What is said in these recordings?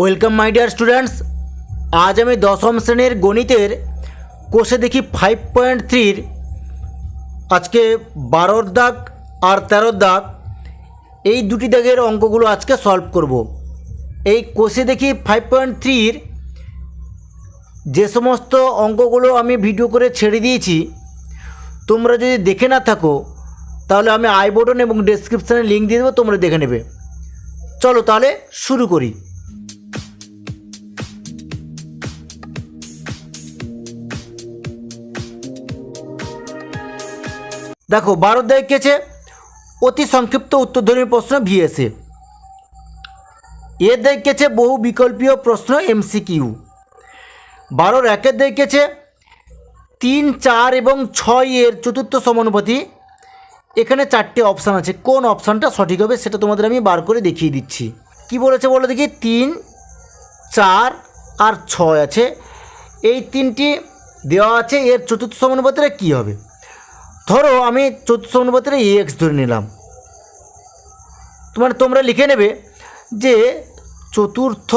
Welcome my dear students. আজ আমি দশম শ্রেণীর গণিতের কোষে দেখি 5.3 আজকে 12 দাগ আর 13 দাগ এই দুটি দাগের অঙ্কগুলো আজকে সলভ করব। এই কোষে দেখি 5.3 যে সমস্ত অঙ্কগুলো আমি ভিডিও করে ছেড়ে দিয়েছি, তোমরা যদি দেখে না থাকো তাহলে আমি আই বাটন এবং ডেসক্রিপশানে লিঙ্ক দিয়ে দেবো, তোমরা দেখে নেবে। চলো তাহলে শুরু করি। দেখো 12 দাগে কেছে অতি সংক্ষিপ্ত উত্তরধর্মী প্রশ্ন ভিএসএ। এর দাগে কেছে বহু বিকল্পীয় প্রশ্ন এমসিকিউ। 12 একের দাগে কেছে 3, 4 এবং 6 এর চতুর্থ সমানুপাতি। এখানে 4টে অপশান আছে, কোন অপশানটা সঠিক হবে সেটা তোমাদের আমি বার করে দেখিয়ে দিচ্ছি। কি বলেছে বলো দেখি, 3, 4 আর 6 আছে, এই তিনটি দেওয়া আছে, এর চতুর্থ সমানুপাতিটা কী হবে। ধরো আমি চতুর্থ সমানুপাতির এক্স ধরে নিলাম, তোমরা লিখে নেবে যে চতুর্থ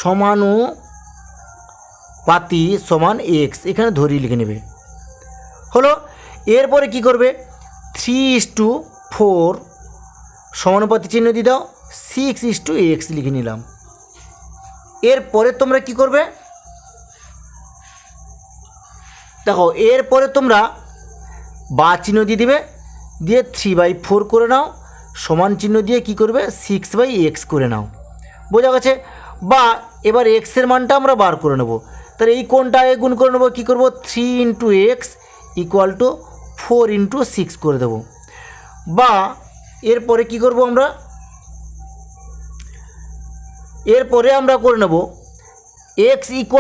সমানুপাতি সমান এক্স, এখানে ধরি লিখে নেবে। হলো, এরপরে কি করবে, 3:4 সমানুপাতি চিহ্ন দিয়ে দাও, 6:x লিখে নিলাম। এরপরে তোমরা কি করবে, দেখো এরপরে তোমরা বা চিহ্ন দিয়ে দিবে, দিয়ে 3/4 করে নাও, সমান চিহ্ন দিয়ে কি করবে 6/x করে নাও। বোঝা গেছে? বা এবার এক্সের মানটা আমরা বার করে নেব, তাহলে এই কোনটা আগে গুণ করে নেবো, কী করবো 3 × x = 4 × 6 করে দেব। বা এরপরে কি করব আমরা, এরপরে আমরা করে নেব x =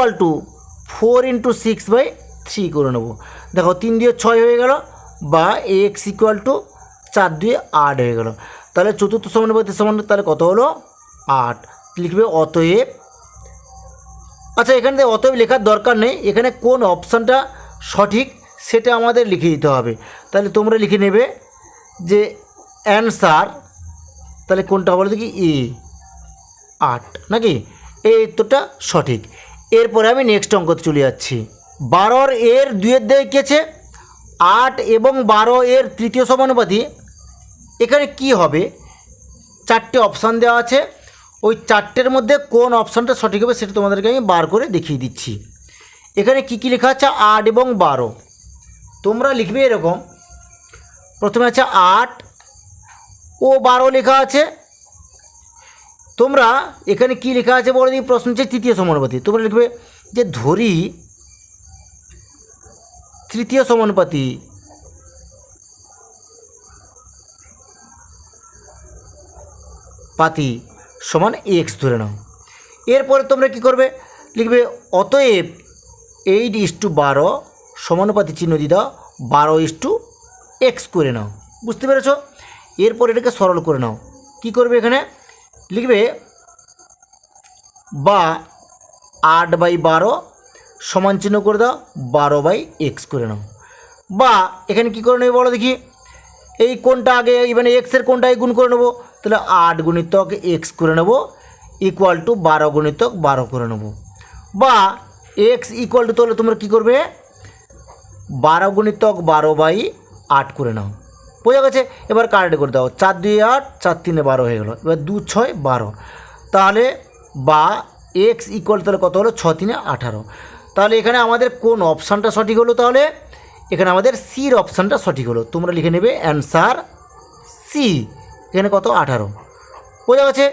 4 × 6/3 করে নেব। দেখো 3 দিয়ে 6 হয়ে গেল, বা x = 4 দিয়ে 8 হয়ে গেল। তাহলে চতুর্থ সমানুপাতি সমান তাহলে কত হলো 8। লিখবে অতএব। আচ্ছা, এখানে অতএব লেখার দরকার নেই, এখানে কোন অপশানটা সঠিক সেটা আমাদের লিখে দিতে হবে। তাহলে তোমরা লিখে নেবে যে অ্যান্সার, তাহলে কোনটা বলো দেখি এ 8 নাকি, এই উত্তরটা সঠিক। এরপরে আমি নেক্সট অঙ্কতে চলে যাচ্ছি। 12 এর 2 দাগে কেছে 8 এবং 12 এর তৃতীয় সমানুপাতি। এখানে কি হবে, 4টে অপশান দেওয়া আছে, ওই 4টের মধ্যে কোন অপশানটা সঠিক হবে সেটা তোমাদেরকে আমি বার করে দেখিয়ে দিচ্ছি। এখানে কি কি লেখা আছে, 8 এবং 12 তোমরা লিখবে এরকম, প্রথমে আছে 8 ও 12 লেখা আছে। তোমরা এখানে কি লেখা আছে বলে দিই, প্রশ্ন হচ্ছে তৃতীয় সমানুপাতি, তোমরা লিখবে যে ধরি তৃতীয় সমানুপাতি সমান এক্স ধরে নাও। এরপরে তোমরা কি করবে, লিখবে অতএব 8:12 সমানুপাতি চিহ্ন দিয়ে দাও 12:x করে নাও। বুঝতে পেরেছ? এরপর এটাকে সরল করে নাও। কি করবে, এখানে লিখবে বা 8/12 সমান চিহ্ন করে দাও 12/x করে নাও। বা এখানে কি করে নেবে বলো দেখি, এই কোনটা আগে, মানে এক্সের কোনটা আগে গুণ করে নেবো, তাহলে 8 × x করে নেব = 12 × 12 করে নেব। বা x = তাহলে তোমরা কী করবে 12 × 12/8 করে নাও। বোঝা গেছে? এবার কারেক্ট করে দাও, 4 2 8, 4 3 12 হয়ে গেল। এবার 2 6 12, তাহলে বা x = তাহলে কত হলো 6 3 18। তাহলে এখানে আমাদের কোন অপশানটা সঠিক হলো, তাহলে এখানে আমাদের সির অপশানটা সঠিক হলো। তোমরা লিখে নেবে অ্যান্সার সি, এখানে কত 18। বোঝা গেছে?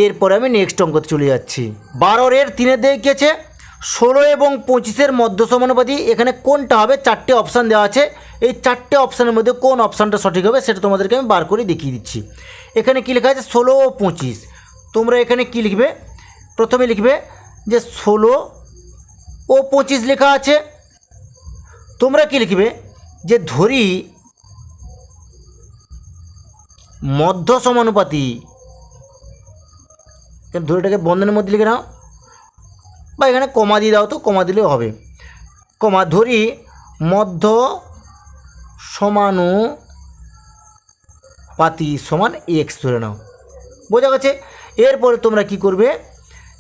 এরপরে আমি নেক্সট অঙ্কতে চলে যাচ্ছি। 12 এর 3 দাগে কেছে 16 এবং 25 মধ্য সমানুপাতি। এখানে কোনটা হবে, 4টে অপশান দেওয়া আছে, এই 4টে অপশানের মধ্যে কোন অপশানটা সঠিক হবে সেটা তোমাদেরকে আমি বার করে দেখিয়ে দিচ্ছি। এখানে কি লেখা আছে 16 ও 25, তোমরা এখানে কি লিখবে, প্রথমে লিখবে যে 16 ও 25 লেখা আছে, তোমরা কি লিখবে যে ধরি মধ্য সমানুপাতি, ধরিটাকে বন্ধনের মধ্যে লিখে নাও, বা এখানে কমা দিয়ে দাও, তো কমা দিলেও হবে। কমা ধরি মধ্য সমানুপাতি পাতি সমান এক্স ধরে নাও। বোঝা গেছে? এরপরে তোমরা কি করবে,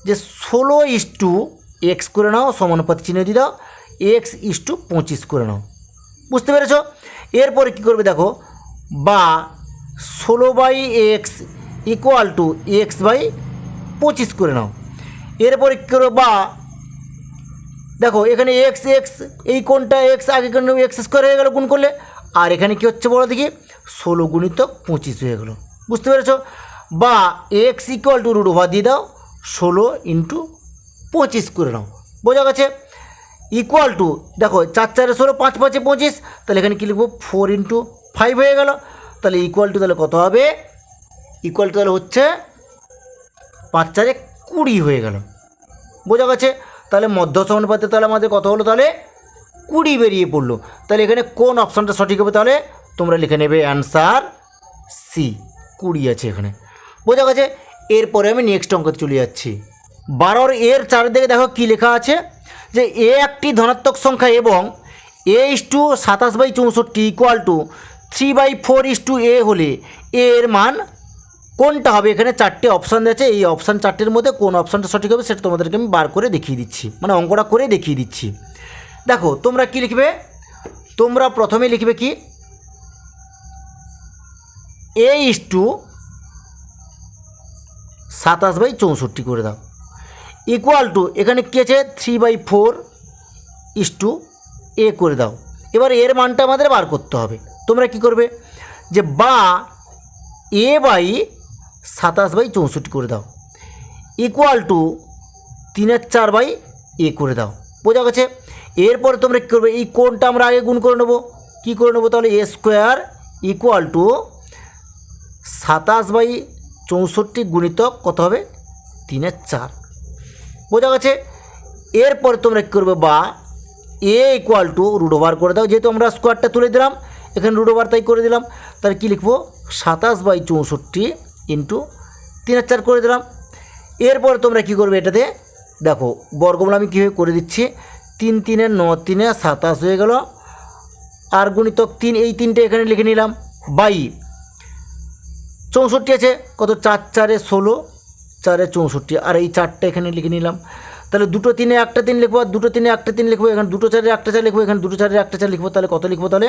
যে 16:x করে নাও, সমানুপাতি চিহ্ন দিয়ে দাও, x:25 করে নাও। বুঝতে পেরেছ? এরপরে কি করবে দেখো, বা 16/x = x/25 করে নাও। এরপরে কী করবে, বা দেখো এখানে এক্স এক্স, এই কোণটা এক্স, আগে কোণ x² হয়ে গেল গুণ করলে, আর এখানে কি হচ্ছে বলো দেখি, 16 × 25 হয়ে গেল। বুঝতে পেরেছ? বা x = √ওভার দিয়ে দাও, 16 × 25 করে নাও। বোঝা গেছে? ইকুয়াল টু দেখো 4 4 16, 5 5 25, তাহলে এখানে কী লিখবো, 4 × 5 হয়ে গেল। তাহলে ইকুয়াল টু তাহলে কত হবে, ইকুয়াল টু তাহলে হচ্ছে 5 4 20 হয়ে গেল। বোঝা গেছে? তাহলে মধ্য সমানুপাতে তাহলে আমাদের কত হলো, তাহলে 20 বেরিয়ে পড়লো। তাহলে এখানে কোন অপশানটা সঠিক হবে, তাহলে তোমরা লিখে নেবে অ্যান্সার সি, 20 আছে এখানে। বোঝা গেছে? এরপরে আমি নেক্সট অঙ্কতে চলে যাচ্ছি। 12 এর চারিদিকে দেখো কি লেখা আছে, যে এ একটি ধনাত্মক সংখ্যা এবং a:27/64 = 3/4 হলে এর মান কোনটা হবে? এখানে 4টে অপশান আছে, এই অপশান 4টের মধ্যে কোন অপশানটা সঠিক হবে সেটা তোমাদেরকে আমি বার করে দেখিয়ে দিচ্ছি, মানে অঙ্কটা করে দেখিয়ে দিচ্ছি। দেখো তোমরা কি লিখবে, তোমরা প্রথমে লিখবে কি, a:27/64 করে দাও, ইকুয়াল টু এখানে কী আছে, 3/4 করে দাও। এবার এর মানটা আমাদের বার করতে হবে। তোমরা কি করবে, যে বা a/27/64 করে দাও, ইকুয়াল টু 3/4 করে দাও। বোঝা গেছে? এরপরে তোমরা কী করবে, এই কোণটা আমরা আগে গুণ করে নেবো। কী করে নেবো, তাহলে a² = 27/64 গুণিতক কত হবে, 3/4। বোঝা গেছে? এরপরে তোমরা কী করবে, বা a = √ওভার করে দাও, যেহেতু আমরা স্কোয়ারটা তুলে দিলাম, এখানে √ওভার তাই করে দিলাম। তাহলে কী লিখবো, 27/64 × 3/4 করে দিলাম। এরপরে তোমরা কী করবে, এটাতে দেখো বর্গমূল আমি কীভাবে করে দিচ্ছি, 3 3 9 3 27 হয়ে গেল, আর গুণিতক 3, এই 3টে এখানে লিখে নিলাম, বাই 64 আছে কত, 4 4 16, 4 64, আর এই 4টা এখানে লিখে নিলাম। তাহলে 2 3 একটা 3 লিখবো, আর 2 3 একটা 3 লিখবো, এখানে 2 4 একটা 4 লিখবো, এখানে 2 4 একটা 4 লিখবো। তাহলে কত লিখবো, তাহলে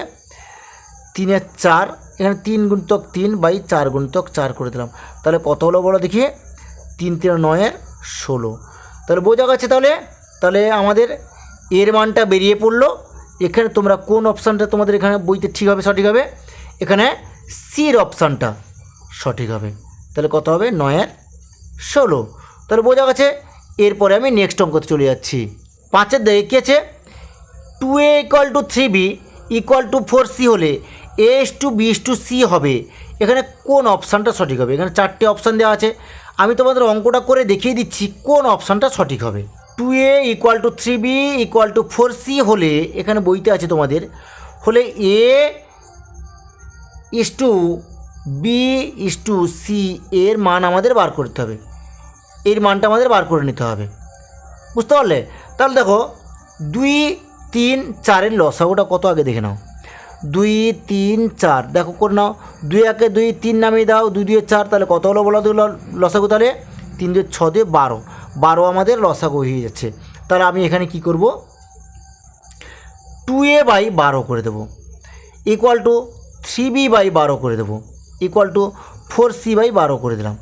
3/4, এখানে 3 × 3/4 × 4 করে দিলাম। তাহলে কত হলো বলো দেখি, 3 3 9 16। তাহলে বোঝা গেছে? তাহলে আমাদের এর মানটা বেরিয়ে পড়লো। এখানে তোমরা কোন অপশানটা তোমাদের এখানে বইতে ঠিক হবে, সঠিক হবে, এখানে সির অপশানটা সঠিক হবে। তাহলে কত হবে, 9 16। তাহলে বোঝা গেছে? এরপরে আমি নেক্সট অঙ্কতে চলে যাচ্ছি। 5 দেখে কী আছে, 2a = 3b = 4c হলে a:b:c হবে। এখানে কোন অপশানটা সঠিক হবে? এখানে 4টে অপশান দেওয়া আছে, আমি তোমাদের অঙ্কটা করে দেখিয়ে দিচ্ছি কোন অপশানটা সঠিক হবে। 2a = 3b = 4c হলে, এখানে বইতে আছে তোমাদের, হলে a:b:c এর মান আমাদের বার করতে হবে, এর মানটা আমাদের বার করে নিতে হবে। বুঝতে পারলে? তাহলে দেখো 2 3 4 লসাগুটা কত আগে দেখে নাও, 2 3 4 দেখো করে নাও, 2 1 2 3 নামিয়ে দাও, 2 2 4, তাহলে কত হলো বলো লসাগু, তাহলে 3 2 6 2 12, 12 আমাদের লসাগু হয়ে যাচ্ছে। তাহলে আমি এখানে কি করব, 2a/12 করে দেবো, ইকুয়াল টু 3b/12 করে দেবো, ইকুয়াল টু 4c/12 করে দিলাম।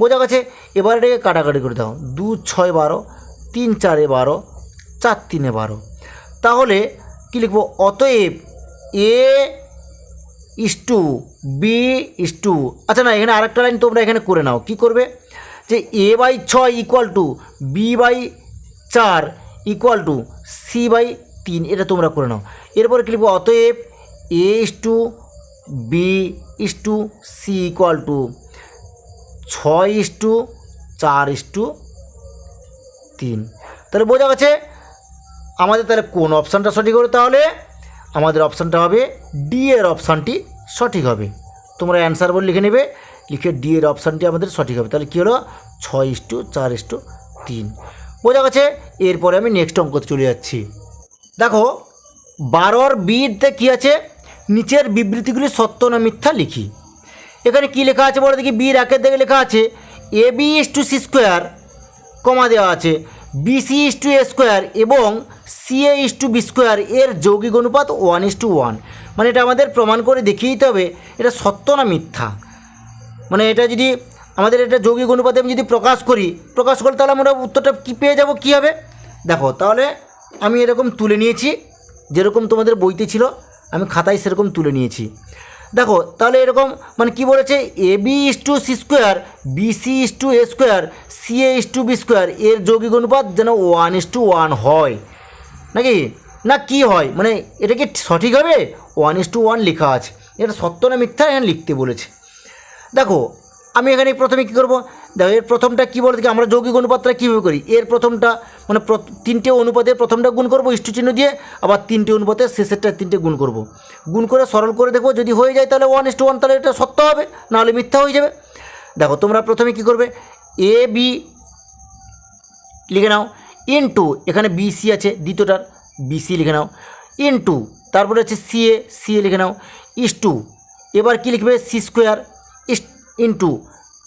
বোঝা গেছে? এবার এটাকে কাটাকাটি করে দাও, 2 6 12, 3 4 12, 4 3 12। তাহলে কী লিখবো, অতএব a:b:, আচ্ছা না, এখানে আরেকটা লাইন তোমরা এখানে করে নাও। কি করবে, যে a/6 = b/4 = c/3, এটা তোমরা করে নাও। এরপরে কী লিখবো, অতএব a:b:c = 6:4:3। তাহলে বোঝা গেছে আমাদের তাহলে কোন অপশানটা সঠিক হবে, তাহলে আমাদের অপশানটা হবে ডি এর অপশানটি সঠিক হবে। তোমরা অ্যান্সার বলে লিখে নেবে, লিখে ডি এর অপশানটি আমাদের সঠিক হবে। তাহলে কী হলো, 6:4:3। বোঝা গেছে? এরপরে আমি নেক্সট অঙ্কতে চলে যাচ্ছি। দেখো 12 বিতে কী আছে, নিচের বিবৃতিগুলি সত্য না মিথ্যা লিখি। এখানে কি লেখা আছে বলো দেখি, বির একের দিকে লেখা আছে A B is to C square, comma দেওয়া আছে BC is to A square এবং C A is to B square এর যৌগিক অনুপাত 1:1। মানে এটা আমাদের প্রমাণ করে দেখিয়ে দিতে হবে এটা সত্য না মিথ্যা। মানে এটা যদি আমাদের এটা যৌগিক অনুপাতে আমি যদি প্রকাশ করি তাহলে আমরা উত্তরটা কী পেয়ে যাব, কী হবে দেখো। তাহলে আমি এরকম তুলে নিয়েছি, যেরকম তোমাদের বইতে ছিল আমি খাতায় সেরকম তুলে নিয়েছি। দেখো তাহলে এরকম মানে কি বলেছে, A B is to C square, BC is to A square, C A is to B square এর যৌগিক অনুপাত যেন 1:1 হয়, নাকি না কি হয়, মানে এটা কি সঠিক হবে? 1:1 লেখা আছে, এটা সত্য না মিথ্যা এখানে লিখতে বলেছে। দেখো আমি এখানে প্রথমে কী করবো, দেখো এর প্রথমটা কী বলে দেখি, আমরা যৌগিক অনুপাতটা কীভাবে করি, এর প্রথমটা মানে তিনটে অনুপাতের প্রথমটা গুণ করবো ইস্টু চিহ্ন দিয়ে, আবার তিনটে অনুপাতের শেষেরটা তিনটে গুণ করব, গুণ করে সরল করে দেখবো, যদি হয়ে যায় তাহলে 1:1, তাহলে এটা সত্য হবে, নাহলে মিথ্যা হয়ে যাবে। দেখো তোমরা প্রথমে কী করবে, এ বি লিখে নাও ইনটু, এখানে বিসি আছে দ্বিতীয়টার বিসি লিখে নাও, ইনটু তারপরে হচ্ছে সি এ লিখে নাও, ইস্টু এবার কী লিখবে সি স্কোয়ার ইন্টু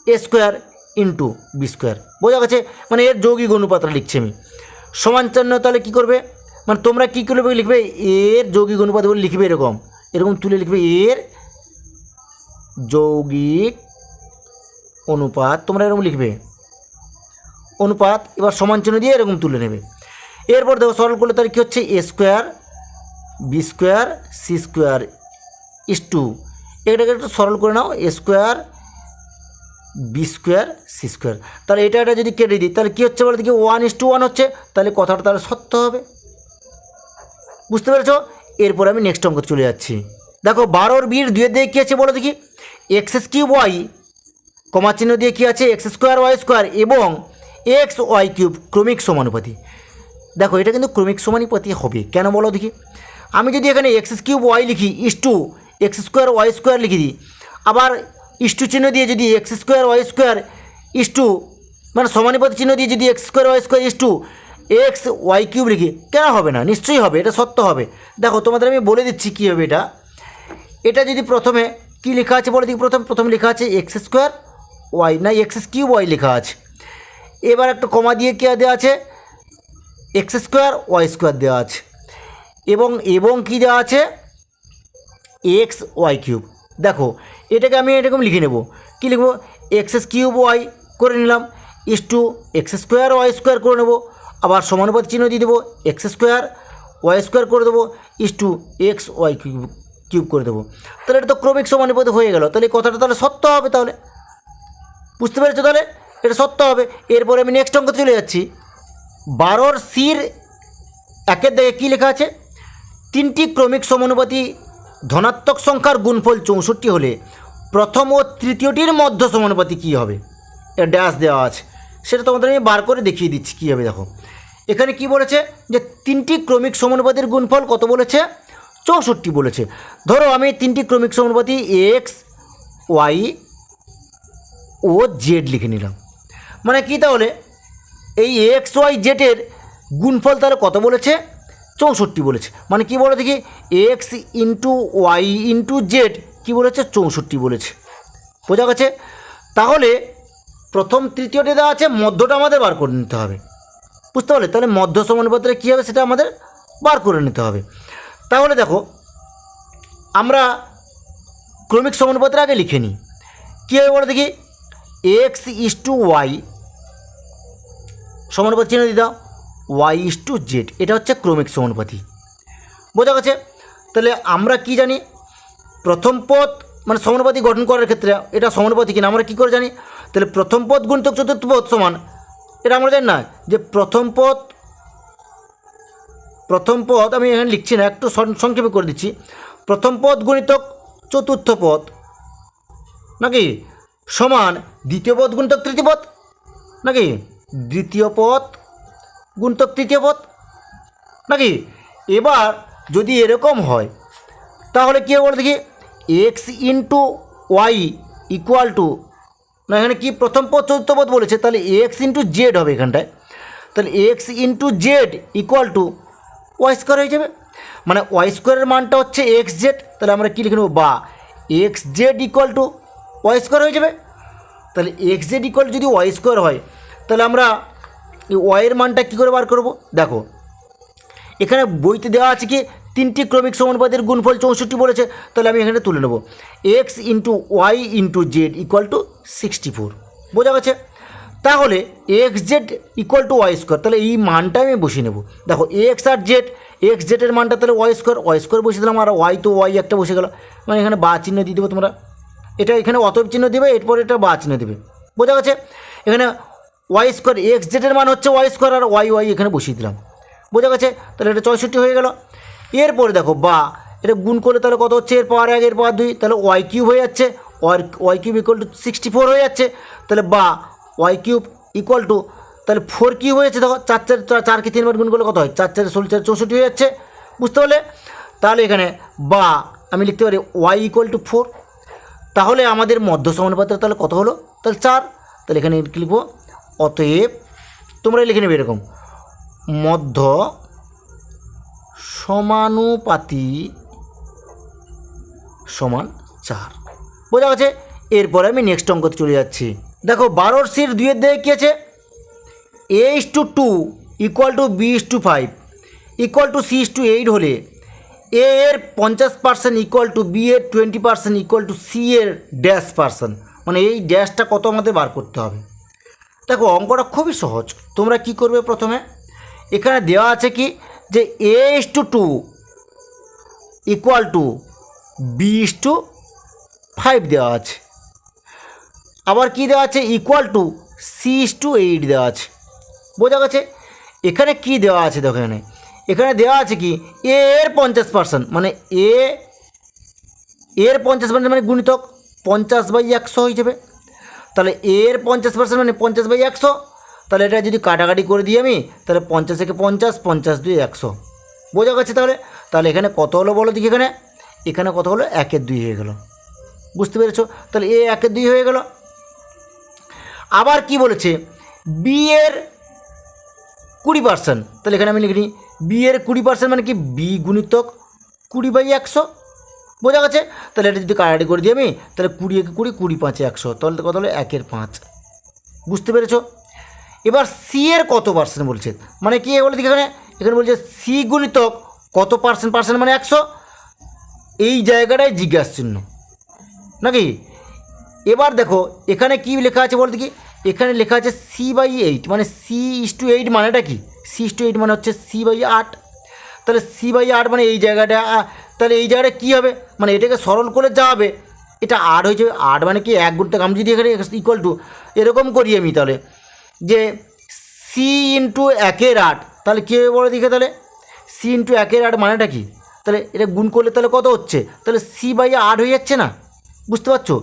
এ স্কোয়ার ইন্টু বি স্কোয়ার। বোঝা গেছে, মানে এর যৌগিক অনুপাতটা লিখছি আমি, সমান চিহ্ন। তাহলে কী করবে, মানে তোমরা কী করবে লিখবে, এর যৌগিক অনুপাত বলে লিখবে এরকম তুলে লিখবে এর যৌগিক অনুপাত, তোমরা এরকম লিখবে অনুপাত, এবার সমান চিহ্ন দিয়ে এরকম তুলে নেবে। এরপর দেখো সরল করলে তাহলে কী হচ্ছে, A square B square C square is to, এটাকে একটু সরল করে নাও, A square B square C square. তাহলে এটা যদি কেটে দিই তাহলে কী হচ্ছে বলে দেখি, 1:1 হচ্ছে, তাহলে কথাটা তাহলে সত্য হবে। বুঝতে পেরেছ? এরপরে আমি নেক্সট অঙ্ক চলে যাচ্ছি। দেখো 12 বির 2 দিকে কী আছে বলো দেখি, এক্স কিউব ওয়াই কমা চিহ্ন দিয়ে কী আছে, এক্স স্কোয়ার ওয়াই স্কোয়ার এবং এক্স ওয়াই কিউব ক্রমিক সমানুপাতি। দেখো এটা কিন্তু ক্রমিক সমানুপাতি হবে, কেন বলো দেখি, আমি যদি এখানে এক্স কিউব ওয়াই লিখি is to x square y square লিখে দিই, আবার ইস্টু চিহ্ন দিয়ে যদি x square y square is to মানে সমানুপাতি চিহ্ন দিয়ে যদি x square y square is to x y cube লিখি, কেন হবে না, নিশ্চয়ই হবে, এটা সত্য হবে। দেখো তোমাদের আমি বলে দিচ্ছি কী হবে এটা যদি প্রথমে কী লেখা আছে বলে দিই, প্রথমে লেখা আছে এক্স স্কোয়ার ওয়াই না এক্স কিউব ওয়াই লেখা আছে, এবার একটা কমা দিয়ে কে দেওয়া আছে, এক্স স্কোয়ার ওয়াই স্কোয়ার দেওয়া আছে এবং কী দেওয়া আছে, এক্স ওয়াই কিউব। দেখো এটাকে আমি এরকম লিখে নেব, কী লিখব, এক্স কিউব ওয়াই করে নিলাম is to x square y square করে নেব, আবার সমানুপাতি চিহ্ন দিয়ে দেবো, এক্স স্কোয়ার ওয়াই স্কোয়ার করে দেবো ইস্টু এক্স ওয়াই কিউব করে দেবো। তাহলে এটা তো ক্রমিক সমানুপাতি হয়ে গেল, তাহলে কথাটা তাহলে সত্য হবে। তাহলে বুঝতে পেরেছো, তাহলে এটা সত্য হবে। এরপরে আমি নেক্সট অঙ্ক চলে যাচ্ছি। 12 সির 1 দিকে কী লেখা আছে, 3টি ক্রমিক সমানুপাতি ধনাত্মক সংখ্যার গুণফল 64 হলে প্রথম ও তৃতীয়টির মধ্য সমানুপাতি কী হবে, এর ড্যাশ দেওয়া আছে, সেটা তোমাদের আমি বার করে দেখিয়ে দিচ্ছি কী হবে। দেখো এখানে কি বলেছে যে 3টি ক্রমিক সমানুপাতির গুণফল কত বলেছে, 64 বলেছে। ধরো আমি 3টি ক্রমিক সমানুপাতি এক্স ওয়াই ও জেড লিখে নিলাম, মানে কি তাহলে এই এক্স ওয়াই জেডের গুণফল তাহলে কত বলেছে, 64 বলেছে। মানে কি বলে দেখি, x into Y into Z কী বলেছে, 64 বলেছে। বোঝা গেছে? তাহলে প্রথম তৃতীয়টি দেওয়া আছে, মধ্যটা আমাদের বার করে নিতে হবে। বুঝতে পারলে? তাহলে মধ্য সমানুপাত্রে কী হবে সেটা আমাদের বার করে নিতে হবে। তাহলে দেখো আমরা ক্রমিক সমানুপাত্র আগে লিখে নিই, কী হবে বলে দেখি, এক্স ইস টু ওয়াই সমানুপাতি চিহ্ন দিয়ে দাও, ওয়াই ইস টু জেড, এটা হচ্ছে ক্রমিক সমানুপাতি। বোঝা গেছে? তাহলে আমরা কি জানি, প্রথম পদ মানে সমানুপাতি গঠন করার ক্ষেত্রে এটা সমানুপাতি কিনা আমরা কী করে জানি, তাহলে প্রথম পদ গুণিতক চতুর্থ পদ সমান, এটা আমরা জানি না যে প্রথম পদ আমি এখানে লিখছি না, একটু সংক্ষেপে করে দিচ্ছি, প্রথম পদ গুণিতক চতুর্থ পদ নাকি সমান দ্বিতীয় পদ গুণিতক তৃতীয় পদ নাকি দ্বিতীয় পদ গুণিতক তৃতীয় পদ নাকি। এবার যদি এরকম হয় তাহলে কী হবে বলে দেখি, x into y equal to, না এখানে কি প্রথম পদ চতুর্থ পদ বলেছে, তাহলে এক্স ইন্টু জেড হবে এখানটায়, তাহলে x into z equal to y square হয়ে যাবে। মানে ওয়াই স্কোয়ারের মানটা হচ্ছে এক্স জেড, তাহলে আমরা কী লিখে নেব, বা x z equal to y square হয়ে যাবে। তাহলে এক্স জেড ইকুয়াল যদি ওয়াই স্কোয়ার হয় তাহলে আমরা এই ওয়াইয়ের মানটা কী করে বার করব? দেখো এখানে বইতে দেওয়া আছে কি 3টি ক্রমিক সমানুপাতের গুণফল 64 বলেছে, তাহলে আমি এখানে তুলে নেব x into Y into z equal to 64। বোঝা গেছে? তাহলে x z equal to y square, তাহলে এই মানটা আমি বসিয়ে নেব। দেখো এক্স আর জেড, এক্স জেডের মানটা তাহলে ওয়াই স্কোয়ার বসিয়ে দিলাম, আর ওয়াই তো ওয়াই একটা বসে গেল, মানে এখানে বা চিহ্ন দিয়ে দেবো তোমরা, এটা এখানে অতএব চিহ্ন দেবে, এরপর এটা বা চিহ্ন দেবে। বোঝা গেছে? এখানে ওয়াই স্কোয়ার এক্স জেডের মান হচ্ছে ওয়াই স্কোয়ার, আর ওয়াই এখানে বসিয়ে দিলাম। বোঝা গেছে? তাহলে এটা 64 হয়ে গেল। এরপরে দেখো বা এটা গুণ করলে তাহলে কত হচ্ছে, এর পাওয়ার 1 এর পাওয়ার 2, তাহলে ওয়াই কিউব হয়ে যাচ্ছে, ওয়াই কিউব ইকুয়াল টু 64 হয়ে যাচ্ছে। তাহলে বা ওয়াই কিউব ইকুয়াল টু তাহলে 4 কিউব হয়েছে। দেখো 4কে 3 বার গুণ করলে কত হয়, 4 4 16 4 64 হয়ে যাচ্ছে। বুঝতে পারলে? তাহলে এখানে বা আমি লিখতে পারি ওয়াই ইকুয়াল টু 4। তাহলে আমাদের মধ্য সমানুপাতের তাহলে কত হলো, তাহলে 4। তাহলে এখানে কি লিখবো, অতএব তোমরা লিখে নেবে এরকম মধ্য সমানুপাতি সমান 4। বোঝা গেছে? এরপরে আমি নেক্সট অঙ্কতে চলে যাচ্ছি। দেখো 12 সির 2 দিয়ে কী আছে, a:2 equal to b:5 equal to c:8 হলে এ এর 50% ইকুয়াল টু বি এর 20% ইকুয়াল টু সি এর %, মানে এই ড্যাশটা কত আমাদের বার করতে হবে। দেখো অঙ্কটা খুবই সহজ। তোমরা কি করবে, প্রথমে এখানে দেওয়া আছে কি যে a:2 ইকুয়াল টু b:5 দেওয়া আছে, আবার কি দেওয়া আছে, ইকুয়াল টু c:8 দেওয়া আছে। বোঝা গেছে? এখানে কি দেওয়া আছে, দেখো এখানে দেওয়া আছে কি এ এর 50%, মানে এর 50% মানে গুণিতক 50/100 হয়ে যাবে। তাহলে এর 50% মানে 50/100। তাহলে এটা যদি কাটাকাটি করে দিই আমি, তাহলে 50 থেকে 50, 50 2 100। বোঝা গেছে? তাহলে এখানে কত হলো বলো দেখি, এখানে কত হলো, 1/2 হয়ে গেল। বুঝতে পেরেছো? তাহলে এ 1/2 হয়ে গেল। আবার কি বলেছে, বি এর 20%, তাহলে এখানে আমি লিখি বি এর 20% মানে কি বি গুণিতক 20/100। বোঝা গেছে? তাহলে এটা যদি কাটাকাটি করে দিই আমি, তাহলে 20 একে 20, 20 5 100, তাহলে কত হলো 1/5। বুঝতে পেরেছো? এবার সি এর কত পার্সেন্ট বলছে, মানে কি বলে দেখি এখানে বলছে সি গুণিতক কত পার্সেন্ট মানে 100, এই জায়গাটায় জিজ্ঞাসা চিহ্ন নাকি। এবার দেখো এখানে কি লেখা আছে বল দেখি, এখানে লেখা আছে c/8, মানে c:8 মানেটা কি, c:8 মানে হচ্ছে c/8। তাহলে c/8 মানে এই জায়গাটা, তাহলে এই জায়গাটা কী হবে, মানে এটাকে সরল করে যা হবে এটা 8 হয়ে যাবে। 8 মানে কি 1 গুণটা, আমি যদি এখানে ইকুয়াল টু এরকম করি আমি, তাহলে যে c × 1/8, তাহলে কী হবে বলো দিকে, তাহলে c × 1/8 মানেটা কি, তাহলে এটা গুণ করলে তাহলে কত হচ্ছে, তাহলে c/8 হয়ে যাচ্ছে না। বুঝতে পারছো?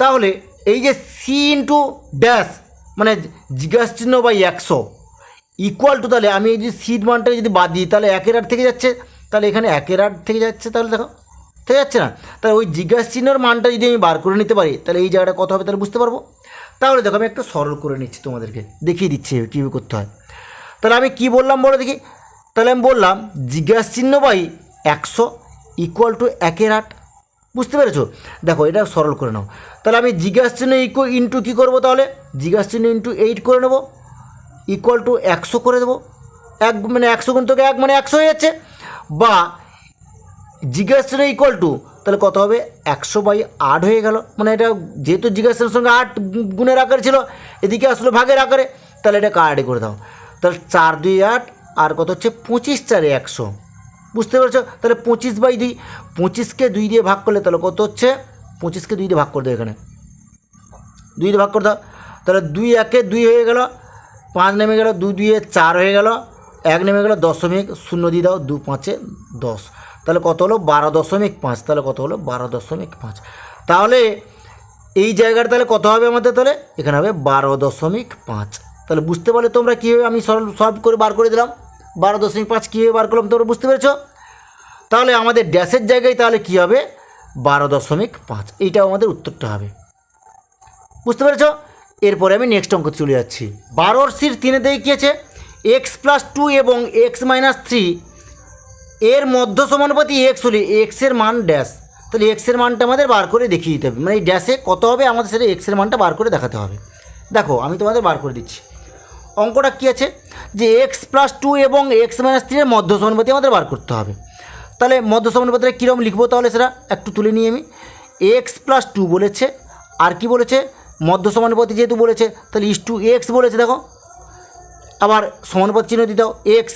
তাহলে এই যে সি ইন্টু ড্যাশ মানে জিজ্ঞাসা চিহ্ন বাই 100 ইকুয়াল টু, তাহলে আমি এই যে সির মানটা যদি বাদ দিই তাহলে 1/8 থেকে যাচ্ছে, তাহলে এখানে 1/8 থেকে যাচ্ছে, তাহলে দেখো থেকে যাচ্ছে না। তাহলে ওই জিজ্ঞাসা চিহ্নর মানটা যদি আমি বার করে নিতে পারি তাহলে এই জায়গাটা কত হবে তাহলে বুঝতে পারবো। তাহলে দেখো আমি একটু সরল করে নিচ্ছি, তোমাদেরকে দেখিয়ে দিচ্ছি কীভাবে করতে হয়। তাহলে আমি কি বললাম বলো দেখি, তাহলে আমি বললাম জিজ্ঞাসা চিহ্ন বাই 100 ইকুয়াল টু 1/8। বুঝতে পেরেছো? দেখো এটা সরল করে নাও। তাহলে আমি জিজ্ঞাসা চিহ্ন ইন্টু কী করবো, তাহলে জিজ্ঞাসা চিহ্ন ইন্টু 8 করে নেবো, ইকুয়াল টু 100 করে দেবো। 1 মানে 100 গুণ থেকে 1 মানে 100 হয়ে যাচ্ছে, বা জিজ্ঞাসা চিহ্ন ইকুয়াল টু তাহলে কত হবে 100/8 হয়ে গেল। মানে এটা যেহেতু জিজ্ঞাসা চিহ্নের সঙ্গে 8 গুণের আকারে ছিল, এদিকে আসলো ভাগের আকারে, তাহলে এটা কাটাকাটি করে দাও। তাহলে 4 2 8 আর কত হচ্ছে 25 4 100। বুঝতে পেরেছো? তাহলে 25/2, 25কে 2 দিয়ে ভাগ করলে তাহলে কত হচ্ছে, 25কে 2 দিয়ে ভাগ করে দাও, এখানে 2 দিয়ে ভাগ করে দাও। তাহলে 2 1 2 হয়ে গেল, 5 নেমে গেল, 2 2 4 হয়ে গেল, 1 নেমে গেল, 0.0 দিয়ে দাও, 2 5 10, তাহলে কত হলো 12.5। তাহলে কত হলো 12.5। তাহলে এই জায়গাটা তাহলে কত হবে আমাদের, তাহলে এখানে হবে 12.5। তাহলে বুঝতে পারলে তোমরা কীভাবে আমি সলভ করে বার করে দিলাম 12.5 কীভাবে বার করলাম, তোমরা বুঝতে পেরেছো? তাহলে আমাদের ড্যাশের জায়গায় তাহলে কী হবে 12.5, এইটাও আমাদের উত্তরটা হবে। বুঝতে পেরেছো? এরপরে আমি নেক্সট অঙ্ক চলে যাচ্ছি। 12 সির 3 দিয়ে কী আছে, x+2 এবং x-3 এর মধ্য সমানুপাতি x হলে x এর মান ড্যাশ, তাহলে এক্সের মানটা আমাদের বার করে দেখিয়ে দিতে হবে, মানে এই ড্যাশে কত হবে আমাদের সেটা এক্সের মানটা বার করে দেখাতে হবে। দেখো আমি তোমাদের বার করে দিচ্ছি। অঙ্কটা কী আছে যে x+2 এবং x-3 এর মধ্য সমানুপাতি আমাদের বার করতে হবে। তাহলে মধ্য সমানুপাতিটা কীরকম লিখবো তাহলে সেটা একটু তুলে নিই আমি। x+2 বলেছে, আর কি বলেছে মধ্য সমানুপাতি যেহেতু বলেছে তাহলে x বলেছে, দেখো আবার সমানুপাত চিহ্ন দিয়ে দাও x,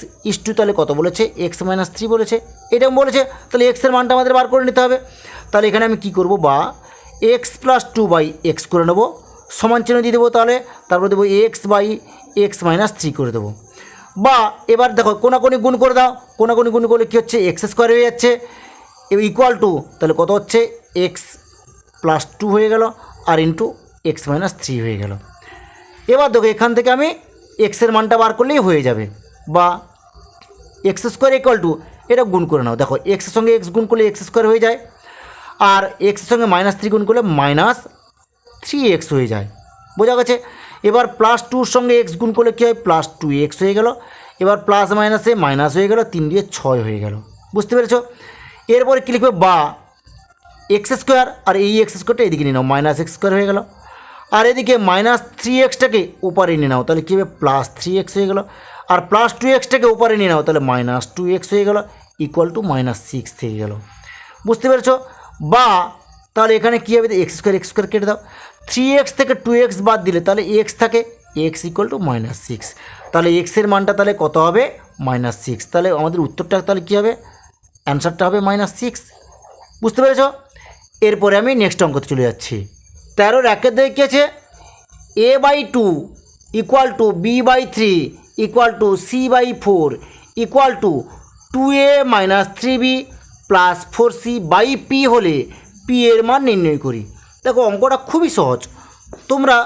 তাহলে কত বলেছে x-3 বলেছে, এরকম বলেছে। তাহলে এক্সের মানটা আমাদের বার করে নিতে হবে। তাহলে এখানে আমি কি করব, বা x+2/x করে নেব, সমান চিহ্ন দিয়ে দেবো, তাহলে তারপর দেবো x/x-3 করে দেবো। বা এবার দেখো কোনাকুনি গুণ করে দাও, কোনাকুনি গুণ করলে কী হচ্ছে x² হয়ে যাচ্ছে, ইকুয়াল টু তাহলে কত হচ্ছে x+2 হয়ে গেল আর ইন্টু x-3 হয়ে গেল। এবার দেখো এখান থেকে আমি এক্সের মানটা বার করলেই হয়ে যাবে, বা x² ইকুয়াল টু এটা গুণ করে নাও। দেখো এক্সের সঙ্গে এক্স গুণ করলে x² হয়ে যায়, আর এক্সের সঙ্গে -3 গুণ করলে -3x হয়ে যায়, বোঝা গেছে। এবার +2 সঙ্গে এক্স গুণ করলে কী হয় +2x হয়ে গেল। এবার প্লাস মাইনাসে মাইনাস হয়ে গেল, 3 দিয়ে 6 হয়ে গেল, বুঝতে পেরেছ। এরপরে কী লিখবে, বা x² আর এই x² এদিকে নিয়ে নাও, -x² হয়ে গেল। আর এদিকে -3xটাকে ওপারে নিয়ে নাও, তাহলে কী হবে +3x হয়ে গেল। আর +2xটাকে ওপারে নিয়ে নাও, তাহলে -2x হয়ে গেল, ইকুয়াল টু -6 থেকে গেল, বুঝতে পেরেছ। বা তাহলে এখানে কী হবে x² কেটে দাও, 3x থেকে 2x বাদ দিলে তাহলে x থাকে, x ইকুয়াল টু -6। তাহলে এক্সের মানটা তাহলে কত হবে -6। তাহলে আমাদের উত্তরটা তাহলে কী হবে, অ্যান্সারটা হবে -6, বুঝতে পেরেছ। এরপরে আমি নেক্সট অঙ্কতে চলে যাচ্ছি। 13 একের দিকে কী আছে, a/2 equal to b/3 equal to c/4 equal to 2a - 3b plus 4c/p হলে p এর মান নির্ণয় করি। দেখো অঙ্কটা খুবই সহজ, তোমরা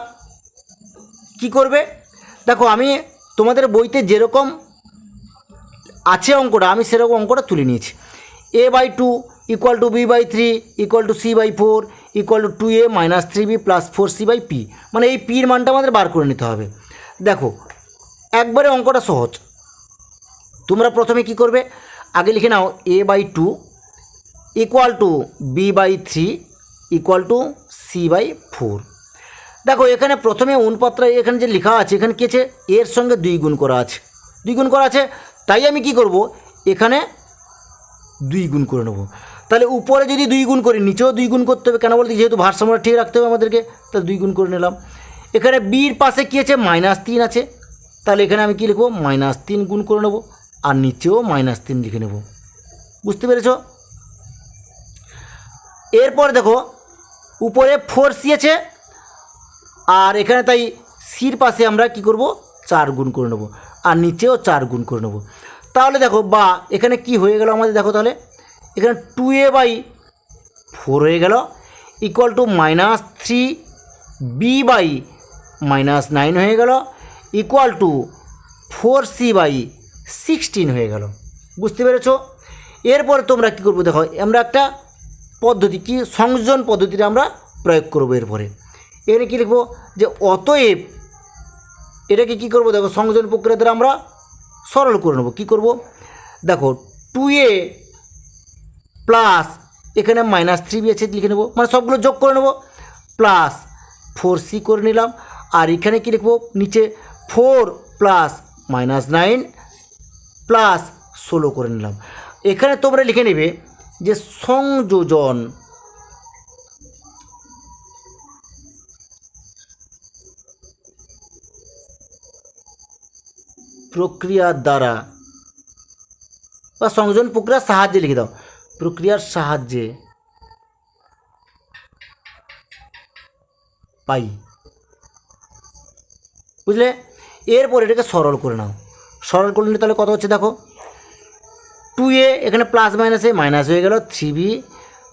কি করবে, দেখো আমি তোমাদের বইতে যেরকম আছে অঙ্কটা আমি সেরকম অঙ্কটা তুলে নিয়েছি। a/2 equal to b/3 equal to c/4 equal to 2a - 3b plus 4c/p, মানে এই পির মানটা আমাদের বার করে নিতে হবে। দেখো একবারে অঙ্কটা সহজ, তোমরা প্রথমে কি করবে, আগে লিখে নাও a/2 equal to b/3 equal to c/4। দেখো এখানে প্রথমে অনুপাতটা এখানে যে লেখা আছে, এখানে কী আছে এর সঙ্গে 2 গুণ করা আছে, 2 গুণ করা আছে, তাই আমি কি করব এখানে 2 গুণ করে নেব। তাহলে উপরে যদি 2 গুণ করি নিচেও 2 গুণ করতে হবে, কেন বলতে যেহেতু ভারসাম্যটা ঠিক রাখতে হবে আমাদেরকে, তাহলে 2 গুণ করে নিলাম। এখানে বির পাশে কী আছে -3 আছে, তাহলে এখানে আমি কী লিখব -3 গুণ করে নেব, আর নিচেও -3 লিখে নেব, বুঝতে পেরেছ। এরপর দেখো উপরে 4c আছে, আর এখানে তাই সির পাশে আমরা কি করব 4 গুণ করে নেব, আর নিচেও 4 গুণ করে নেব। তাহলে দেখো বা এখানে কি হয়ে গেল আমাদের, দেখো তাহলে এখানে 2a/4 হয়ে গেল ইকুয়াল টু -3b/-9 হয়ে গেল ইকুয়াল টু 4c/16 হয়ে গেল, বুঝতে পেরেছ। এরপরে তোমরা কি করবো, দেখো আমরা একটা পদ্ধতি কি সংযোজন পদ্ধতিটা আমরা প্রয়োগ করবো। এরপরে এখানে কী লিখবো যে অতএব এটাকে কী করবো, দেখো সংযোজন প্রক্রিয়া দ্বারা আমরা সরল করে নেবো। কী করবো, দেখো 2a প্লাস এখানে -3b আছে লিখে নেবো, মানে সবগুলো যোগ করে নেবো, প্লাস 4c করে নিলাম। আর এখানে কী লিখবো নিচে 4 প্লাস -9 প্লাস 16 করে নিলাম। এখানে তোমরা লিখে নেবে যে সংযোজন প্রক্রিয়ার দ্বারা বা সংযোজন প্রক্রিয়ার সাহায্যে লিখে দাও, প্রক্রিয়ার সাহায্যে পাই, বুঝলে। এরপর এটাকে সরল করে নাও, সরল করে নিলে তাহলে কত হচ্ছে দেখো 2a এখানে প্লাস মাইনাসে মাইনাস হয়ে গেল 3b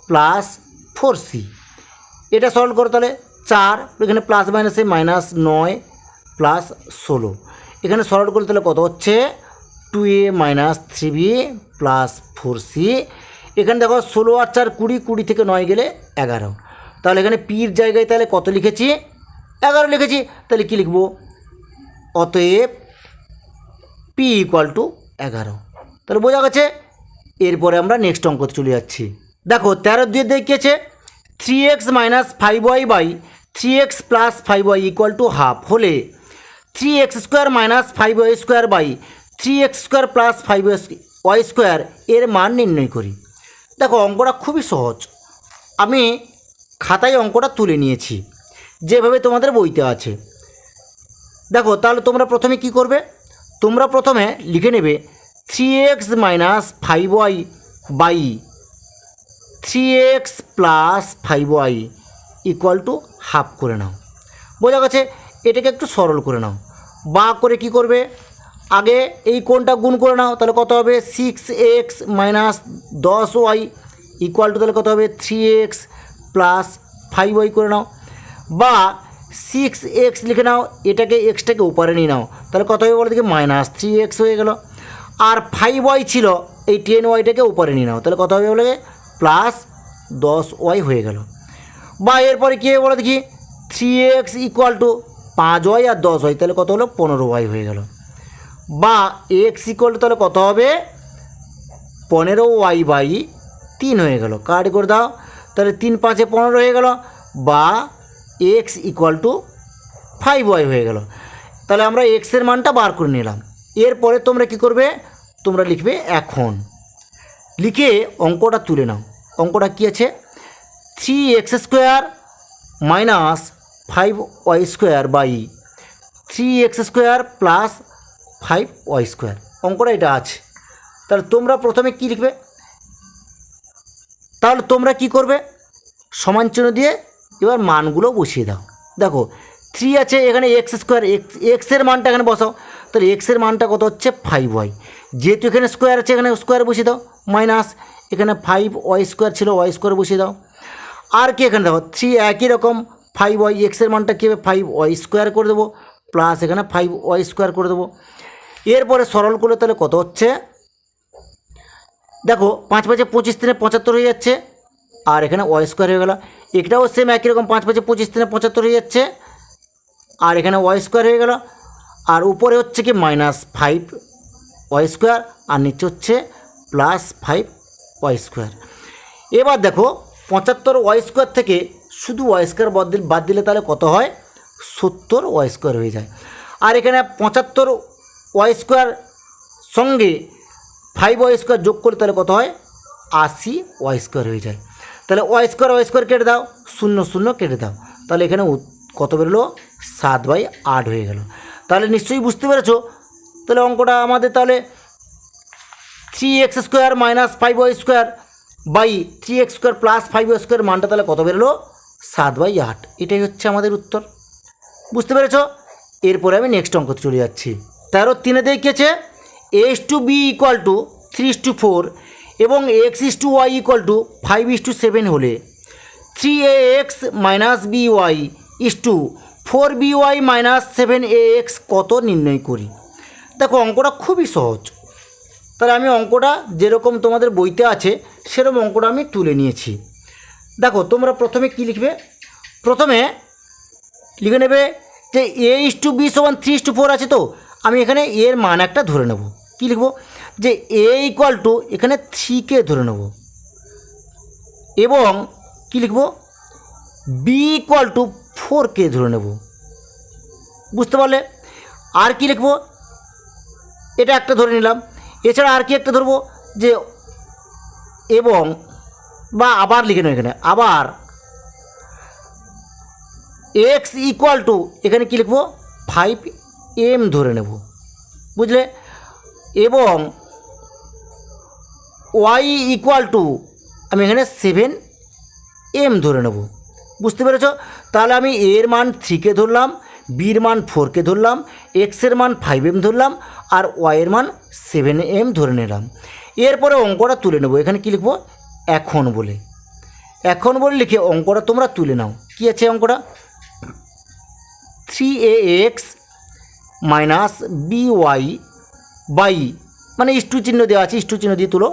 প্লাস 4c, এটা সরল করো তাহলে 4 এখানে প্লাস মাইনাসে -9 প্লাস 16, এখানে সরল করলে তাহলে কত হচ্ছে 2a - 3b প্লাস 4c। এখানে দেখো 16 আর 4 20, 20 থেকে 9 গেলে 11, তাহলে এখানে পির জায়গায় তাহলে কত লিখেছি 11 লিখেছি। তাহলে কি লিখব, অতএব p = 11, তাহলে বোঝা গেছে। এরপরে আমরা নেক্সট অঙ্কতে চলে যাচ্ছি। দেখো 13 দেখিয়েছে 3x minus 5y by 3x plus 5y equal to half হলে 3x square minus 5y square by 3x square plus 5y square এর মান নির্ণয় করি। দেখো অঙ্কটা খুবই সহজ, আমি খাতায় অঙ্কটা তুলে নিয়েছি যেভাবে তোমাদের বইতে আছে। দেখো তাহলে তোমরা প্রথমে কি করবে, তোমরা প্রথমে লিখে নেবে 3x minus 5y by 3x plus 5y equal to half করে নাও। বোঝা গেছে? এটাকে একটু সরল করে নাও। বা করে কি করবে, আগে এই কোণটা গুণ করে নাও, তাহলে কত হবে 6x minus 10y equal to তাহলে কত হবে 3x প্লাস 5y করে নাও। বা 6x লিখে নাও, এটাকে এক্সটাকে উপরে নিয়ে নাও, তাহলে কত হবে বলো দেখি মাইনাস 3x হয়ে গেল। আর 5y ছিল এই 10yটাকে উপরে নিয়ে নাও, তাহলে কত হবে বলে প্লাস 10y হয়ে গেল। বা এরপরে কী হবে বলো দেখি 3x equal to 5y R 10y তাহলে কত হলো 15y হয়ে গেল। বা x ইকুয়াল টু তাহলে কত হবে 15y বাই 3 হয়ে গেল। কাট করে দাও, তাহলে 3 5 15 হয়ে গেল। বা x ইকুয়াল টু 5y হয়ে গেল। তাহলে আমরা x এর মানটা বার করে নিলাম। এরপরে তোমরা কি করবে, তোমরা লিখবে এখন, লিখে অঙ্কটা তুলে নাও। অঙ্কটা কী আছে 3x square minus 5y square by 3x square plus 5y square, অঙ্কটা এটা আছে। তাহলে তোমরা প্রথমে কি লিখবে, তাহলে তোমরা কি করবে সমান চিহ্ন দিয়ে এবার মানগুলো বসিয়ে দাও। দেখো 3 আছে, এখানে x স্কোয়ার, এক্সের মানটা এখানে বসাও, তাহলে এক্সের মানটা কত হচ্ছে 5y, যেহেতু এখানে স্কোয়ার আছে এখানে স্কোয়ার বসিয়ে দাও, মাইনাস এখানে 5y স্কোয়ার ছিল y স্কোয়ার বসিয়ে দাও। আর কি এখানে দেখো 3 একই রকম 5y, এক্সের মানটা কী হবে 5y স্কোয়ার করে দেবো, প্লাস এখানে 5y স্কোয়ার করে দেবো। এরপরে সরল করলে তাহলে কত হচ্ছে, দেখো 5 5 25 3 75 হয়ে যাচ্ছে, আর এখানে y স্কোয়ার হয়ে গেল। এটাও সেম একই রকম 5 5 25 3 75 হয়ে যাচ্ছে, আর এখানে y স্কোয়ার হয়ে গেল। আর উপরে হচ্ছে কি মাইনাস 5y স্কোয়ার, আর নিচে হচ্ছে প্লাস 5y স্কোয়ার। এবার দেখো 75y স্কোয়ার থেকে শুধু y স্কোয়ার বাদ দিলে তাহলে কত হয় 70y স্কোয়ার হয়ে যায়। আর এখানে 75y স্কোয়ার সঙ্গে 5y স্কোয়ার যোগ করলে তাহলে কত হয় 80y স্কোয়ার হয়ে যায়। তাহলে y স্কোয়ার কেটে দাও, 0 0 কেটে দাও, তাহলে এখানে কত বেরোলো 7/8 হয়ে গেল। তাহলে নিশ্চয়ই বুঝতে পেরেছো। তাহলে অঙ্কটা আমাদের তাহলে 3x square minus 5y square by 3x square plus 5y square মানটা তাহলে কত বেরোলো 7/8, এটাই হচ্ছে আমাদের উত্তর। বুঝতে পেরেছো? এরপরে আমি নেক্সট অঙ্কতে চলে যাচ্ছি। 13 দেখিয়েছে a/b ইকুয়াল টু 3:4 এবং x/y ইকুয়াল টু 5:7 হলে 3ax minus by is to 4by minus 7ax কত নির্ণয় করি। দেখো অঙ্কটা খুবই সহজ, তাহলে আমি অঙ্কটা যেরকম তোমাদের বইতে আছে সেরকম অঙ্কটা আমি তুলে নিয়েছি। দেখো তোমরা প্রথমে কি লিখবে, প্রথমে লিখে নেবে যে a/b সমান 3:4 আছে, তো আমি এখানে এর মান একটা ধরে নেব। কি লিখব, যে a ইকুয়াল টু এখানে 3কে ধরে নেব, এবং কি লিখব b ইকুয়াল টু 4কে ধরে নেব। বুঝতে পারলে? আর কি লিখব, এটা একটা ধরে নিলাম, এছাড়া আর কি একটা ধরবো যে এবং, বা আবার লিখে নেব এখানে আবার x ইকুয়াল টু এখানে কি লিখব 5m ধরে নেব। বুঝলে? এবং y ইকুয়াল টু আমি এখানে 7m ধরে নেব। বুঝতে পেরেছ? তাহলে আমি এর মান 3কে ধরলাম, বির মান 4কে ধরলাম, এক্সের মান 5m ধরলাম, আর ওয়াইয়ের মান 7m ধরে নিলাম। এরপরে অঙ্কটা তুলে নেব। এখানে কি লিখব, এখন বলে লিখে অঙ্কটা তোমরা তুলে নাও। কি আছে অঙ্কটা, 3ax মাইনাস by বাই, মানে ইস্টু চিহ্ন দেওয়া আছে, ইস্টু চিহ্ন দিয়ে তুলো,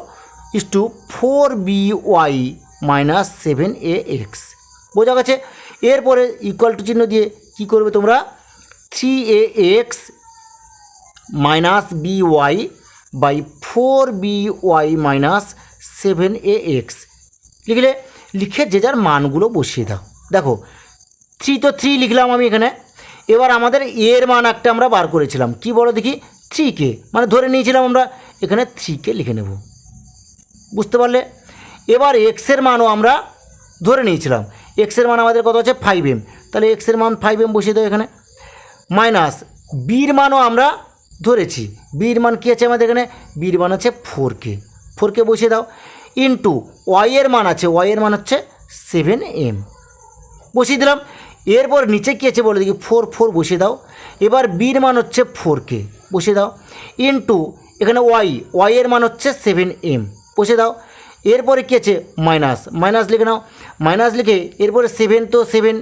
ইস্টু 4by মাইনাস 7ax। বোঝা গেছে? এরপরে ইকুয়াল টু চিহ্ন দিয়ে কি করবে তোমরা, 3ax minus by by 4by minus 7ax লিখলে লিখে যে যার মানগুলো বসিয়ে দাও। দেখো 3 তো 3 লিখলাম আমি এখানে। এবার আমাদের এর মান একটা আমরা বার করেছিলাম, কি বলো দেখি, 3K, মানে ধরে নিয়েছিলাম আমরা এখানে 3K লিখে নেব। বুঝতে পারলে? এবার এক্সের মানও আমরা ধরে নিয়েছিলাম, এক্সের মান আমাদের কত আছে 5M, তাহলে এক্সের মান 5M বসিয়ে দেবো এখানে। মাইনাস বির মানও আমরা ধরেছি, বির মান কী আছে আমাদের এখানে, বির মান আছে 4K বসিয়ে দাও। ইন্টু ওয়াইয়ের মান আছে, ওয়াইয়ের মান হচ্ছে 7M বসিয়ে দিলাম। এরপর নিচে কী আছে বলে দেখি, 4 বসিয়ে দাও। এবার বির মান হচ্ছে 4K বসিয়ে দাও। ইন্টু এখানে ওয়াইয়ের মান হচ্ছে 7M বসিয়ে দাও। এরপরে কী আছে, মাইনাস লিখে নাও। মাইনাস লিখে এরপরে 7 তো 7,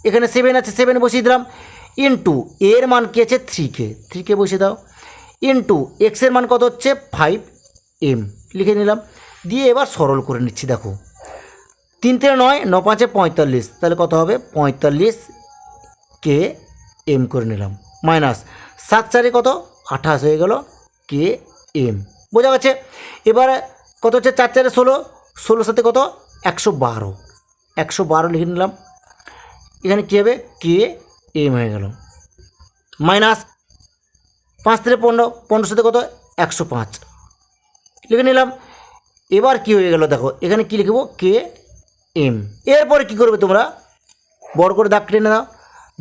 এখানে 7 আছে, 7 বসিয়ে দিলাম। ইন্টু এর মান কী আছে 3K বসিয়ে দাও। ইন্টু এক্সের মান কত হচ্ছে 5M লিখে নিলাম। দিয়ে এবার সরল করে নিচ্ছি। দেখো 3 × 9, 9 × 5 = 45, তাহলে কত হবে 45KM করে নিলাম। মাইনাস 7 × 4 কত 28 হয়ে গেল KM, বোঝা গেছে? এবার কত হচ্ছে 4 × 4 = 16, 16 সাথে কত 112 লিখে নিলাম। এখানে কী হবে KM হয়ে গেল। মাইনাস 5 × 3 = 15, 15 সাথে কত 105 লিখে নিলাম। এবার কি হয়ে গেল দেখো, এখানে কি লিখব KM। এরপরে কি করবে তোমরা, বড় করে দাগ টেনে দাও।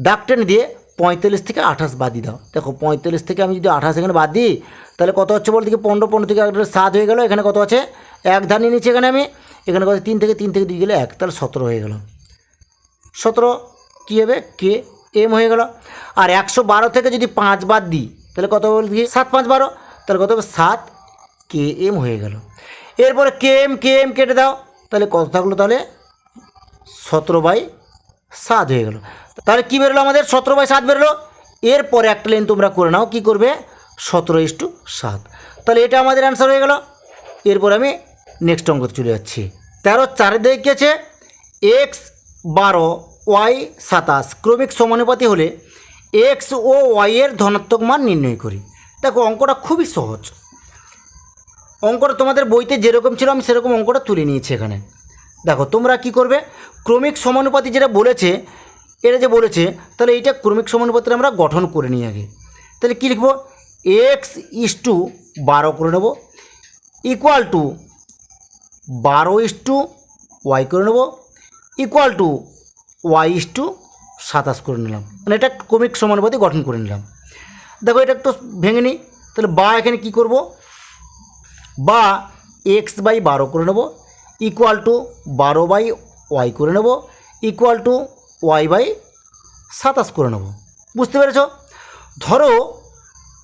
দাগ টেনে দিয়ে 45 থেকে 28 বাদ দিয়ে দাও। দেখো 45 থেকে আমি যদি 28 এখানে বাদ দিই তাহলে কত হচ্ছে বল থেকে 15 থেকে 7 হয়ে গেল। এখানে কত আছে, 1 ধার নিয়ে নিচ্ছি এখানে আমি। এখানে কত 3 থেকে 2 গেলে 1, তাহলে 17 হয়ে গেল। 17 কী হবে KM হয়ে গেল। আর 112 থেকে যদি 5 বাদ দিই তাহলে কত বল দেখি, 7 × 5 = 12, তাহলে কত হবে 7KM হয়ে গেল। এরপরে KM কেটে দাও, তাহলে কত থাকলো, তাহলে 17/7 হয়ে গেল। তাহলে কী বেরোলো আমাদের, 17/7 বেরোলো। এরপরে একটা লাইন তোমরা করে নাও, কী করবে 17:7, তাহলে এটা আমাদের অ্যান্সার হয়ে গেল। এরপর আমি নেক্সট অঙ্কতে চলে যাচ্ছি। 13 4 দেখেছে X 12 Y 27 ক্রমিক সমানুপাতি হলে X ও Y এর ধনাত্মক মান নির্ণয় করি। দেখো অঙ্কটা খুবই সহজ, অঙ্কটা তোমাদের বইতে যেরকম ছিল আমি সেরকম অঙ্কটা তুলে নিয়েছি এখানে। দেখো তোমরা কি করবে, ক্রমিক সমানুপাতি যেটা বলেছে, এটা যে বলেছে, তাহলে এইটা ক্রমিক সমানুপাতির আমরা গঠন করে নিই আগে। তাহলে কী লিখব, X/12 করে নেব, ইকুয়াল টু 12/Y করে নেব, ইকুয়াল টু Y/27 করে নিলাম। মানে এটা ক্রমিক সমানুপাতি গঠন করে নিলাম। দেখো এটা একটু ভেঙে নিই। তাহলে বা এখানে কী করব, বা X/12 করে নেব, ইকুয়াল টু 12/Y করে নেব, ইকুয়াল টু Y/27 করে নেব। বুঝতে পেরেছ? ধরো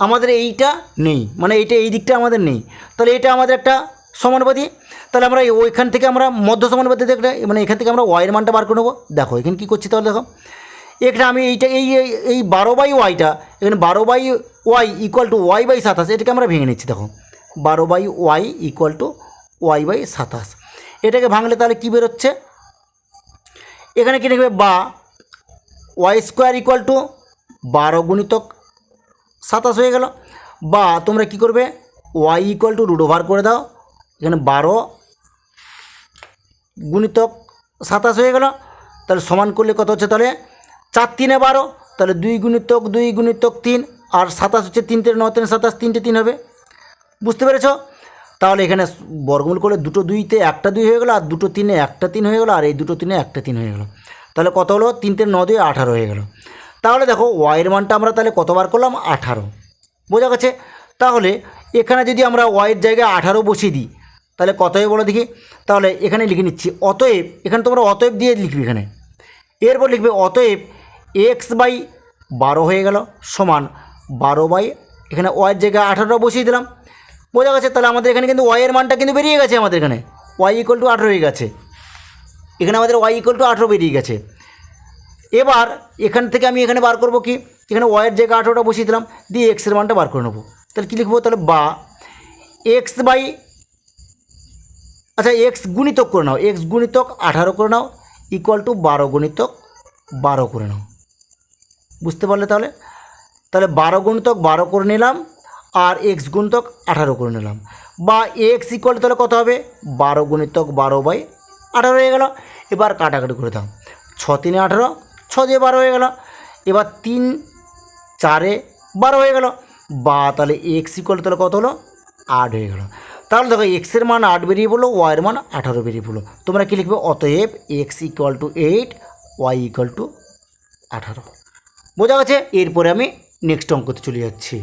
আমাদের এইটা নেই, মানে এইটা এই দিকটা আমাদের নেই, তাহলে এটা আমাদের একটা সমানুপাতি। তাহলে আমরা ওইখান থেকে আমরা মধ্য সমানুপাতি দেখলে, মানে এখান থেকে আমরা ওয়াইয়ের মানটা বার করে নেবো। দেখো এখানে কী করছি, তাহলে দেখো এখানে আমি এইটা এই 12/Yটা, এখানে 12/Y ইকুয়াল টু Y/27, এটাকে আমরা ভেঙে নিচ্ছি। দেখো 12/Y ইকুয়াল টু Y/27, এটাকে ভাঙলে তাহলে কী বেরোচ্ছে, এখানে কী লিখবে, বা Y² ইকুয়াল টু 12 × 27 হয়ে গেল। বা তোমরা কি করবে, Y ইকুয়াল টু √ওভার করে দাও, এখানে 12 × 27 হয়ে গেল। তাহলে সমান করলে কত হচ্ছে, তাহলে 4 × 3 = 12, তাহলে 2 × 2 × 3, আর 27 হচ্ছে 3 × 9 = 27, 3 × 3 হবে। বুঝতে পেরেছ? তাহলে এখানে বর্গমূল করলে 2 × 2 = 1টা 2 হয়ে গেল, আর 2 × 3 = 1টা 3 হয়ে গেল, আর এই 2 × 3 = 1টা 3 হয়ে গেল। তাহলে কত হলো, 3 × 9 = 18 হয়ে গেল। তাহলে দেখো ওয়াইয়ের মানটা আমরা তাহলে কতবার করলাম, 18। বোঝা গেছে? তাহলে এখানে যদি আমরা ওয়াইয়ের জায়গায় 18 বসিয়ে দিই তাহলে কত হবে বলো দেখি। তাহলে এখানে লিখে নিচ্ছি, অতএব, এখানে তোমরা অতএব দিয়ে লিখবে এখানে। এরপর লিখবে অতএব X/12 হয়ে গেল সমান 12 এখানে ওয়াইয়ের জায়গায় 18 বসিয়ে দিলাম। বোঝা গেছে? তাহলে আমাদের এখানে কিন্তু ওয়াইয়ের মানটা কিন্তু বেরিয়ে গেছে, আমাদের এখানে Y = 18 হয়ে গেছে। এখানে আমাদের Y = 18 বেরিয়ে গেছে। এবার এখান থেকে আমি এখানে বার করব কি, এখানে ওয়াইয়ের জায়গায় 18টা বসিয়ে দিলাম, দিয়ে এক্সের মানটা বার করে নেব। তাহলে কী লিখবো, তাহলে বা X গুণিতক করে নাও, X গুণিতক 18 করে নাও, ইকুয়াল টু 12 × 12 করে নাও। বুঝতে পারলে? তাহলে 12 × 12 করে নিলাম, আর X গুণিতক 18 করে নিলাম। বা এক্স ইকুয়াল তাহলে কত হবে 12 গুণিতক 12/18 হয়ে গেল। এবার কাটাকাটি করে দাও, 6 3 18, 6 দিয়ে 12 হয়ে গেল। এবার 3 4 12 হয়ে গেল, বা তাহলে এক্স ইকুয়াল তাহলে কত হলো 8 হয়ে গেল। তাহলে দেখো এক্সের মান 8 বেরিয়ে পড়লো, ওয়াইয়ের মান 18 বেরিয়ে পড়লো। তোমরা কি লিখবে, অতএব x equal to 8, y equal to 18। বোঝা গেছে? এরপরে আমি নেক্সট অঙ্কতে চলে যাচ্ছি।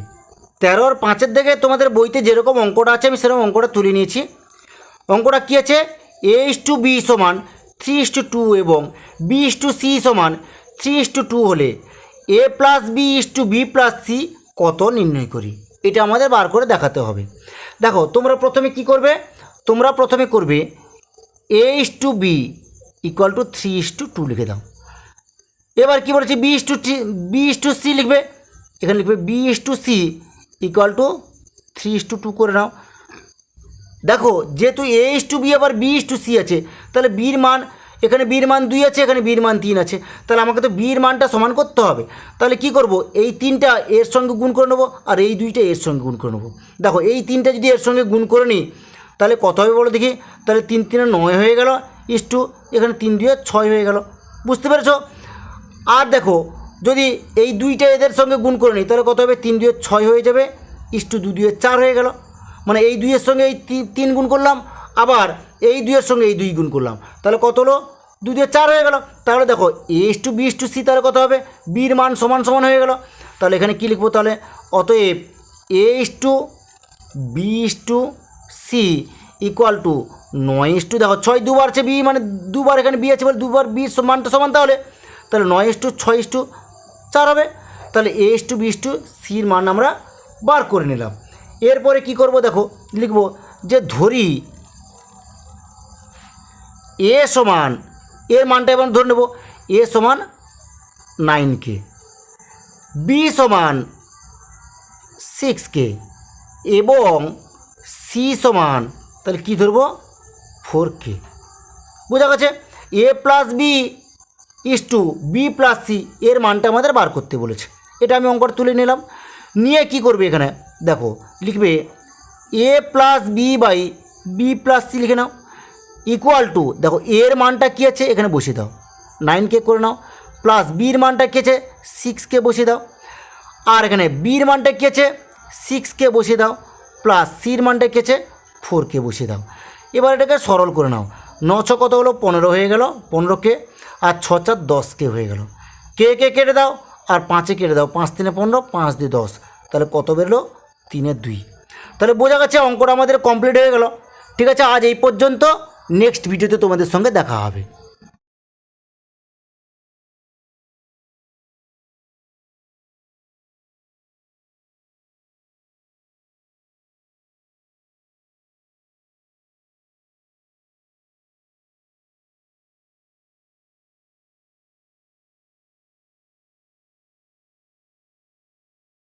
13 আর 5 থেকে তোমাদের বইতে যেরকম অঙ্কটা আছে আমি সেরকম অঙ্কটা তুলে নিয়েছি। অঙ্কটা কী আছে, a/b সমান 3:2 এবং b/c সমান 3:2 হলে a plus b/b plus c কত নির্ণয় করি। এটা আমাদের বার করে দেখাতে হবে। দেখো তোমরা প্রথমে কি করবে, তোমরা প্রথমে করবে a/b ইকুয়াল টু 3:2 লিখে দাও। এবার কি বলেছে, b/c লিখবে, এখানে লিখবে b/c ইকুয়াল টু 3:2 করে নাও। দেখো যেহেতু a/b আবার b/c আছে, তাহলে বির মান, এখানে বির মান 2 আছে, এখানে বির মান 3 আছে, তাহলে আমাকে তো বির মানটা সমান করতে হবে। তাহলে কি করব, এই 3টা এর সঙ্গে গুণ করে নেবো আর এই 2টা এর সঙ্গে গুণ করে নেবো। দেখো এই 3টা যদি এর সঙ্গে গুণ করে নিই তাহলে কত হবে বলো দেখি, তাহলে 3 3 9 হয়ে গেল, ইস্টু এখানে 3 2 6 হয়ে গেল। বুঝতে পেরেছো? আর দেখো যদি এই 2টা এদের সঙ্গে গুণ করে নিই তাহলে কত হবে, 3 2 6 হয়ে যাবে, ইস্টু 2 2 4 হয়ে গেল। মানে এই 2 এর সঙ্গে এই 3 গুণ করলাম, আবার এই 2 এর সঙ্গে এই 2 গুণ করলাম, তাহলে কত হলো, 2 2 4 হয়ে গেল। তাহলে দেখো a/b/c তাহলে কত হবে, বির মান সমান সমান হয়ে গেল। তাহলে এখানে কী লিখবো, তাহলে অতএব a/b/c ইকুয়াল টু 9, দেখো 6 দুবার আছে বি, মানে দুবার এখানে বি আছে বলে দুবার বি মানটা সমান, তাহলে 9:6:4 হবে। তাহলে a/b/cর মান আমরা বার করে নিলাম। এরপরে কি করব, দেখো লিখব যে ধরি এ সমান, এর মানটা এবার ধরে নেব, এ সমান 9k, বি সমান 6k এবং সি সমান তাহলে কি ধরবো 4k। বোঝা গেছে? A plus B is to B plus C এর মানটা আমাদের বার করতে বলেছে। এটা আমি অঙ্কটা তুলে নিলাম। নিয়ে কি করবে, এখানে দেখো লিখবে A plus B by B plus C লিখে নাও ইকুয়াল টু, দেখো এর মানটা কী আছে এখানে বসিয়ে দাও, 9k করে নাও, প্লাস বির মানটা কী আছে 6k বসিয়ে দাও, আর এখানে বির মানটা কী আছে 6k বসিয়ে দাও, প্লাস সির মানটা কী আছে 4k বসিয়ে দাও। এবার এটাকে সরল করে নাও, 9 6 কত হলো 15 হয়ে গেল, 15k, আর 6 4 10k হয়ে গেল। কে কেটে দাও আর 5 কেটে দাও, 5 3 15, 5 2 10, তাহলে কত বেরলো 3 2। তাহলে বোঝা গেছে অঙ্কটা আমাদের কমপ্লিট হয়ে গেল। ঠিক আছে, আজ এই পর্যন্ত, নেক্সট ভিডিওতে তোমাদের সঙ্গে দেখা হবে।